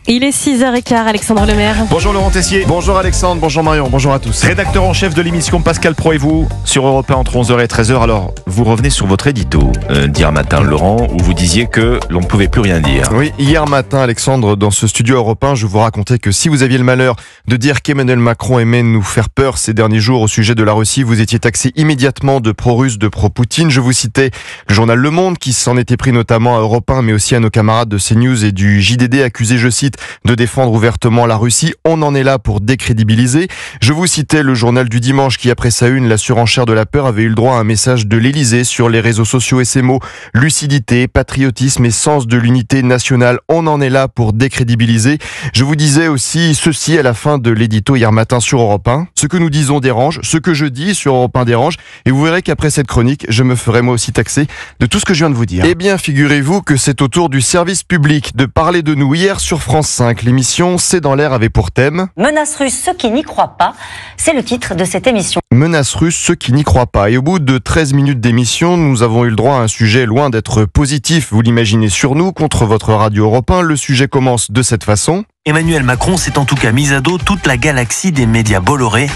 Il est 6h15, Alexandre Lemaire. Bonjour Laurent Tessier. Bonjour Alexandre, bonjour Marion, bonjour à tous. Rédacteur en chef de l'émission Pascal Pro et vous sur Europe 1 entre 11h et 13h. Alors, vous revenez sur votre édito d'hier matin, Laurent, où vous disiez que l'on ne pouvait plus rien dire. Oui, hier matin, Alexandre, dans ce studio Europe 1, je vous racontais que si vous aviez le malheur de dire qu'Emmanuel Macron aimait nous faire peur ces derniers jours au sujet de la Russie, vous étiez taxé immédiatement de pro-russe, de pro-Poutine. Je vous citais le journal Le Monde qui s'en était pris notamment à Europe 1, mais aussi à nos camarades de CNews et du JDD, accusés, je cite, de défendre ouvertement la Russie. On en est là pour décrédibiliser. Je vous citais le journal du dimanche qui, après sa une, la surenchère de la peur, avait eu le droit à un message de l'Élysée sur les réseaux sociaux et ces mots: lucidité, patriotisme et sens de l'unité nationale. On en est là pour décrédibiliser. Je vous disais aussi ceci à la fin de l'édito hier matin sur Europe 1. Ce que nous disons dérange, ce que je dis sur Europe 1 dérange, et vous verrez qu'après cette chronique, je me ferai moi aussi taxer de tout ce que je viens de vous dire. Eh bien, figurez-vous que c'est au tour du service public de parler de nous hier sur France 5. L'émission C'est dans l'air avait pour thème Menace russe, ceux qui n'y croient pas, c'est le titre de cette émission. Menace russe, ceux qui n'y croient pas. Et au bout de 13 minutes d'émission, nous avons eu le droit à un sujet loin d'être positif, vous l'imaginez, sur nous, contre votre radio Europe 1. Le sujet commence de cette façon. Emmanuel Macron s'est en tout cas mis à dos toute la galaxie des médias Bolloré,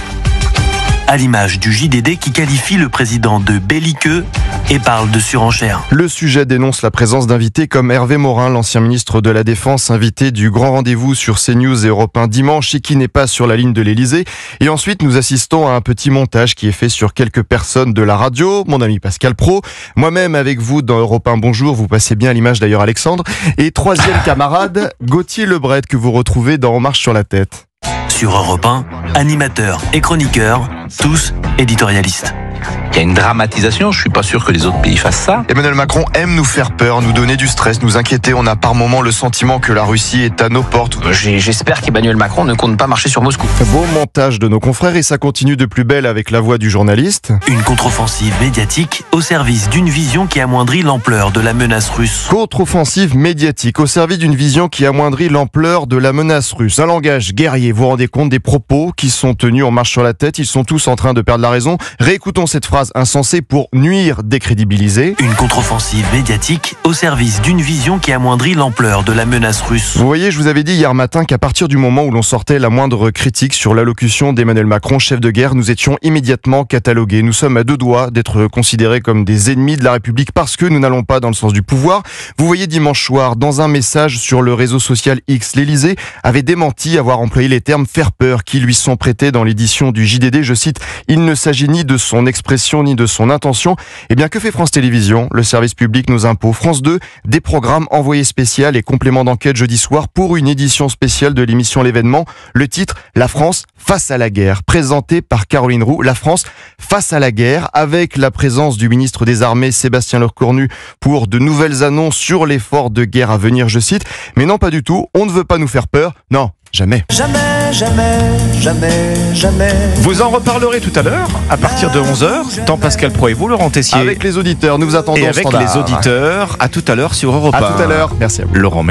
à l'image du JDD qui qualifie le président de belliqueux et parle de surenchère. Le sujet dénonce la présence d'invités comme Hervé Morin, l'ancien ministre de la Défense, invité du grand rendez-vous sur CNews et Europe 1 dimanche et qui n'est pas sur la ligne de l'Élysée. Et ensuite, nous assistons à un petit montage qui est fait sur quelques personnes de la radio. Mon ami Pascal Pro, moi-même avec vous dans Europe 1 Bonjour, vous passez bien à l'image d'ailleurs Alexandre. Et troisième camarade, Gauthier Lebret que vous retrouvez dans En marche sur la tête. Sur Europe 1, animateurs et chroniqueurs, tous éditorialistes. Il y a une dramatisation, je suis pas sûr que les autres pays fassent ça. Emmanuel Macron aime nous faire peur, nous donner du stress, nous inquiéter. On a par moments le sentiment que la Russie est à nos portes. J'espère qu'Emmanuel Macron ne compte pas marcher sur Moscou. Beau montage de nos confrères et ça continue de plus belle avec la voix du journaliste. Une contre-offensive médiatique au service d'une vision qui amoindrit l'ampleur de la menace russe. Contre-offensive médiatique au service d'une vision qui amoindrit l'ampleur de la menace russe. Un langage guerrier, vous vous rendez compte des propos qui sont tenus en marche sur la tête. Ils sont tous en train de perdre la raison. Réécoutons cette phrase insensée pour nuire, décrédibiliser. Une contre-offensive médiatique au service d'une vision qui amoindrit l'ampleur de la menace russe. Vous voyez, je vous avais dit hier matin qu'à partir du moment où l'on sortait la moindre critique sur l'allocution d'Emmanuel Macron, chef de guerre, nous étions immédiatement catalogués. Nous sommes à deux doigts d'être considérés comme des ennemis de la République parce que nous n'allons pas dans le sens du pouvoir. Vous voyez, dimanche soir, dans un message sur le réseau social X, l'Élysée avait démenti avoir employé les termes faire peur qui lui sont prêtés dans l'édition du JDD. Je cite, il ne s'agit ni de son expression ni de son intention. Eh bien, que fait France Télévisions? Le service public nous impose. France 2, des programmes envoyés spécial et compléments d'enquête jeudi soir pour une édition spéciale de l'émission L'événement. Le titre, La France face à la guerre, présenté par Caroline Roux. La France face à la guerre, avec la présence du ministre des Armées Sébastien Lecornu pour de nouvelles annonces sur l'effort de guerre à venir, je cite. Mais non, pas du tout. On ne veut pas nous faire peur. Non. Jamais. Jamais, jamais, jamais, jamais. Vous en reparlerez tout à l'heure, à partir de 11h, dans Pascal Pro et vous, Laurent Tessier. Avec les auditeurs, nous vous attendons et au avec standard. les auditeurs, à tout à l'heure sur Europe 1. À tout à l'heure. Merci à vous. Laurent, merci.